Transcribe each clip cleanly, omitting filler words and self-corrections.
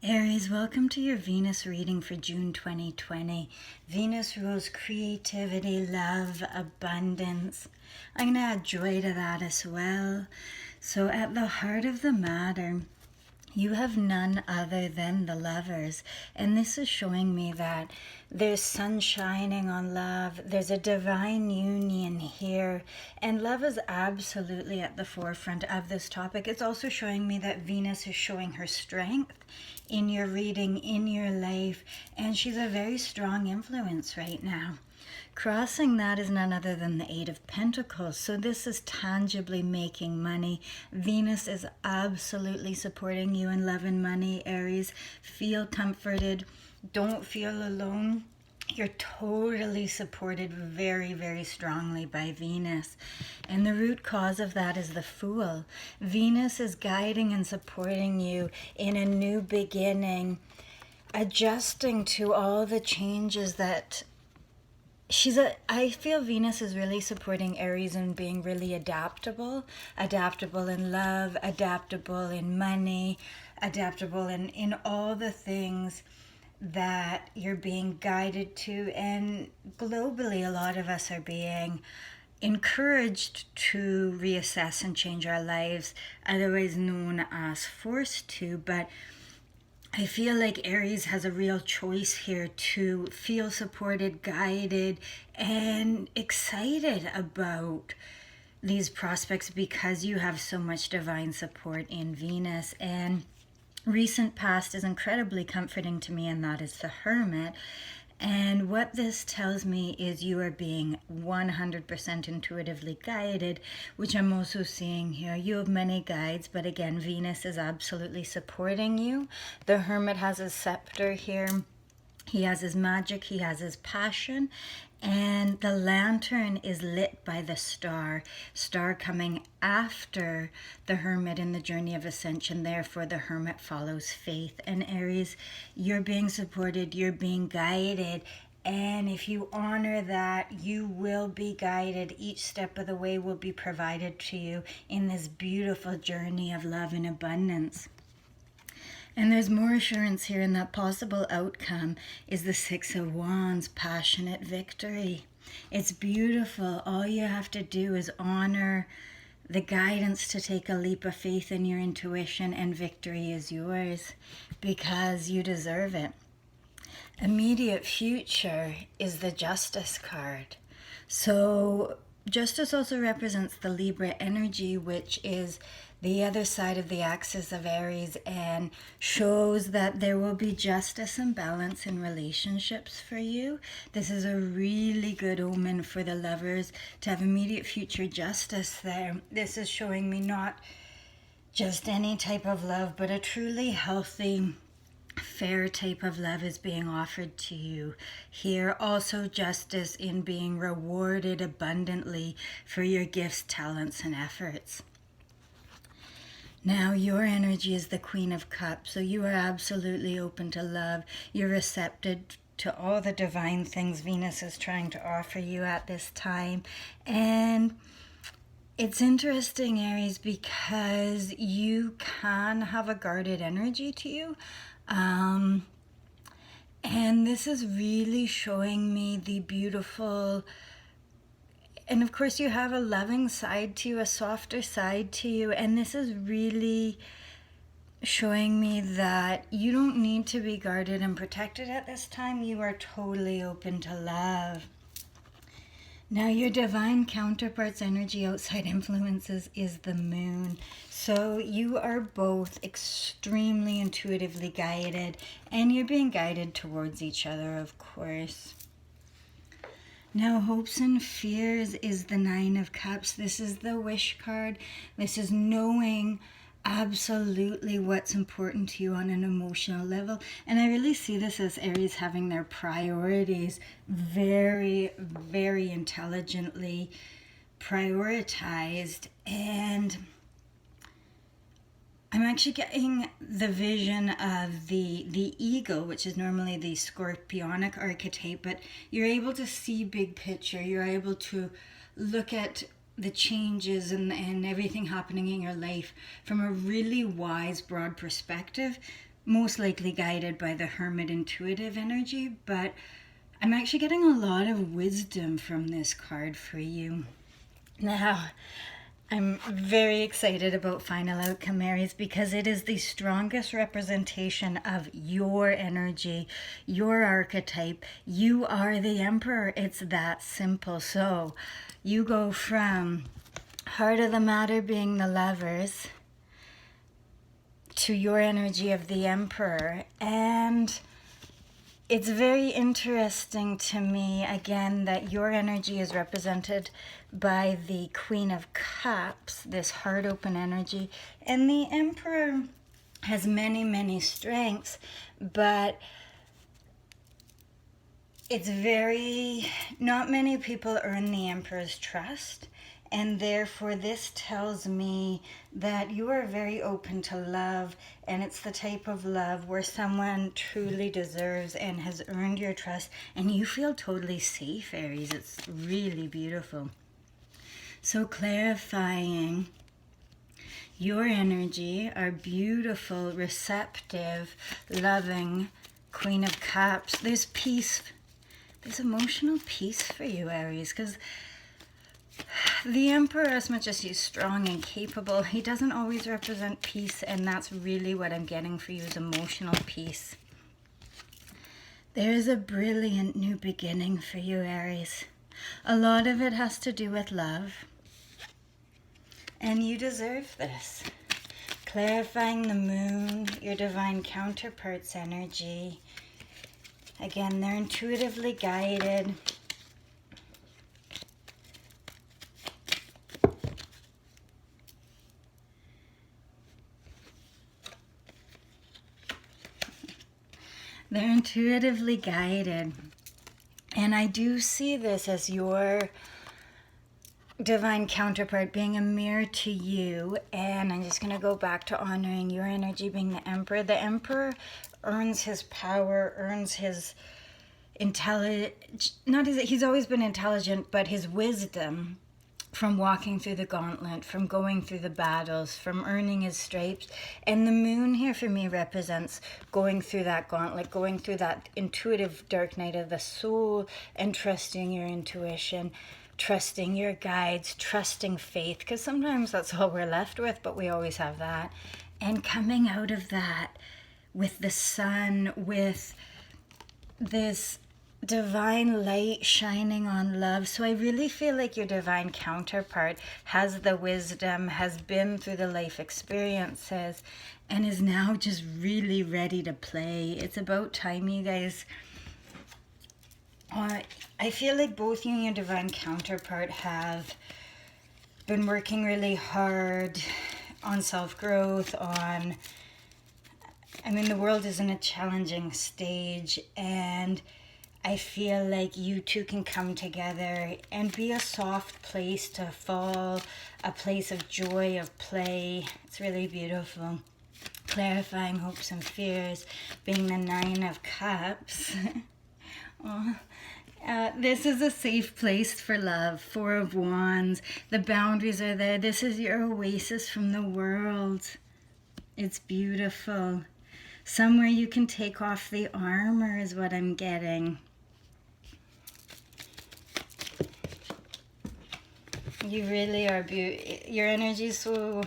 Aries, welcome to your Venus reading for June 2020. Venus rules creativity, love, abundance. I'm going to add joy to that as well. So at the heart of the matter, you have none other than the Lovers. And this is showing me that there's sun shining on love. There's a divine union here. And love is absolutely at the forefront of this topic. It's also showing me that Venus is showing her strength in your reading, in your life. And she's a very strong influence right now. Crossing that is none other than the Eight of Pentacles. So this is tangibly making money. Venus is absolutely supporting you in love and money, Aries. Feel comforted. Don't feel alone. You're totally supported very, very strongly by Venus. And the root cause of that is the Fool. Venus is guiding and supporting you in a new beginning, adjusting to all the changes that I feel Venus is really supporting Aries in being really adaptable in love, adaptable in money, adaptable in all the things that you're being guided to. And globally, a lot of us are being encouraged to reassess and change our lives, otherwise known as forced to. But I feel like Aries has a real choice here to feel supported, guided, and excited about these prospects because you have so much divine support in Venus. And recent past is incredibly comforting to me, and that is the Hermit. And what this tells me is you are being 100% intuitively guided, which I'm also seeing here. You have many guides, but again, Venus is absolutely supporting you. The Hermit has his scepter here. He has his magic, he has his passion, and the lantern is lit by the star coming after the Hermit in the journey of ascension. Therefore, the Hermit follows faith. And Aries, you're being supported, you're being guided, and if you honor that, you will be guided. Each step of the way will be provided to you in this beautiful journey of love and abundance. And there's more assurance here, and that possible outcome is the Six of Wands, passionate victory. It's beautiful. All you have to do is honor the guidance to take a leap of faith in your intuition, and victory is yours because you deserve it. Immediate future is the Justice card. So Justice also represents the Libra energy, which is the other side of the axis of Aries, and shows that there will be justice and balance in relationships for you. This is a really good omen for the Lovers to have immediate future justice there. This is showing me not just any type of love, but a truly healthy, fair type of love is being offered to you here. Also justice in being rewarded abundantly for your gifts, talents, and efforts. Now your energy is the Queen of Cups, so you are absolutely open to love. You're receptive to all the divine things Venus is trying to offer you at this time. And it's interesting, Aries, because you can have a guarded energy to you. And this is really showing me the beautiful, and of course you have a loving side to you, a softer side to you, and this is really showing me that you don't need to be guarded and protected at this time. You are totally open to love. Now your divine counterpart's energy, outside influences, is the Moon. So you are both extremely intuitively guided, and you're being guided towards each other, of course. Now hopes and fears is the Nine of Cups. This is the wish card. This is knowing absolutely what's important to you on an emotional level. And I really see this as Aries having their priorities very, very intelligently prioritized. And I'm actually getting the vision of the eagle, which is normally the scorpionic archetype, but you're able to see big picture. You're able to look at the changes and everything happening in your life from a really wise, broad perspective, most likely guided by the Hermit intuitive energy, but I'm actually getting a lot of wisdom from this card for you. Now, I'm very excited about Final Outcome, Aries, because it is the strongest representation of your energy, your archetype. You are the Emperor. It's that simple. So you go from heart of the matter being the Lovers to your energy of the Emperor. And it's very interesting to me, again, that your energy is represented by the Queen of Cups, this heart open energy. And the Emperor has many, many strengths, but it's not many people earn the Emperor's trust. And therefore, this tells me that you are very open to love, and it's the type of love where someone truly deserves and has earned your trust, and you feel totally safe, Aries. It's really beautiful. So clarifying your energy, our beautiful, receptive, loving Queen of Cups. There's peace. There's emotional peace for you, Aries, because the Emperor, as much as he's strong and capable, he doesn't always represent peace, and that's really what I'm getting for you, is emotional peace. There is a brilliant new beginning for you, Aries. A lot of it has to do with love, and you deserve this. Clarifying the Moon, your divine counterpart's energy. Again, they're intuitively guided. They're intuitively guided. And I do see this as your divine counterpart being a mirror to you. And I'm just going to go back to honoring your energy being the Emperor. The Emperor earns his power, earns his intelligence. He's always been intelligent, but his wisdom from walking through the gauntlet, from going through the battles, from earning his stripes. And the Moon here for me represents going through that gauntlet, going through that intuitive dark night of the soul, and trusting your intuition, trusting your guides, trusting faith, because sometimes that's all we're left with, but we always have that. And coming out of that with the sun, with this divine light shining on love. So I really feel like your divine counterpart has the wisdom, has been through the life experiences, and is now just really ready to play. It's about time, you guys. I feel like both you and your divine counterpart have been working really hard on self-growth, the world is in a challenging stage, and I feel like you two can come together and be a soft place to fall, a place of joy, of play. It's really beautiful. Clarifying hopes and fears, being the Nine of Cups. This is a safe place for love. Four of Wands. The boundaries are there. This is your oasis from the world. It's beautiful. Somewhere you can take off the armor is what I'm getting. You really are beautiful. Your energy is so...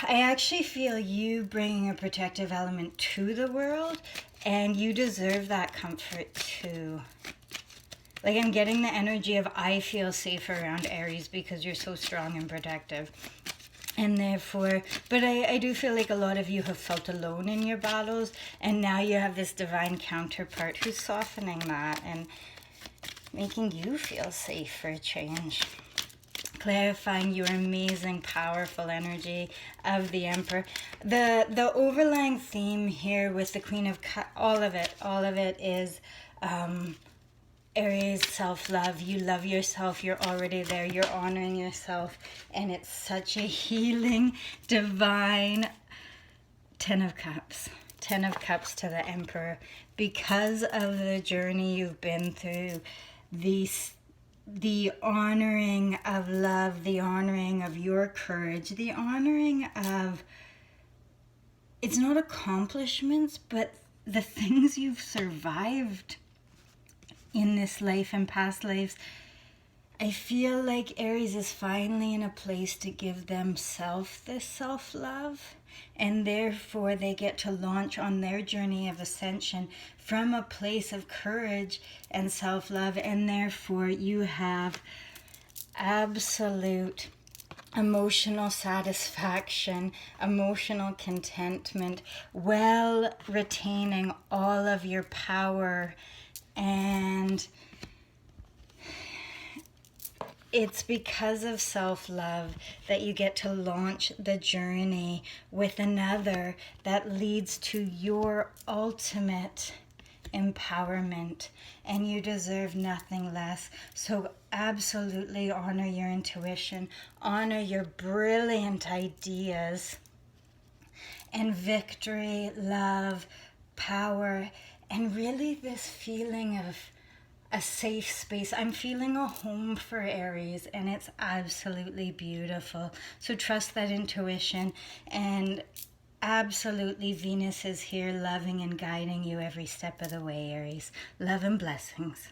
I actually feel you bringing a protective element to the world, and you deserve that comfort too. Like, I'm getting the energy of I feel safe around Aries because you're so strong and protective. And therefore, but I do feel like a lot of you have felt alone in your battles, and now you have this divine counterpart who's softening that and making you feel safe for a change. Clarifying your amazing, powerful energy of the Emperor. The overlying theme here with the Queen of Cups, all of it is Aries self-love. You love yourself. You're already there. You're honoring yourself. And it's such a healing, divine Ten of Cups. Ten of Cups to the Emperor. Because of the journey you've been through, the honoring of love, the honoring of your courage, the honoring of it's not accomplishments, but the things you've survived in this life and past lives. I feel like Aries is finally in a place to give themselves this self-love, and therefore they get to launch on their journey of ascension from a place of courage and self-love, and therefore you have absolute emotional satisfaction, emotional contentment, while retaining all of your power. And it's because of self-love that you get to launch the journey with another that leads to your ultimate empowerment, and you deserve nothing less. So absolutely honor your intuition, honor your brilliant ideas, and victory, love, power, and really this feeling of a safe space. I'm feeling a home for Aries, and it's absolutely beautiful. So trust that intuition, and absolutely Venus is here loving and guiding you every step of the way, Aries. Love and blessings.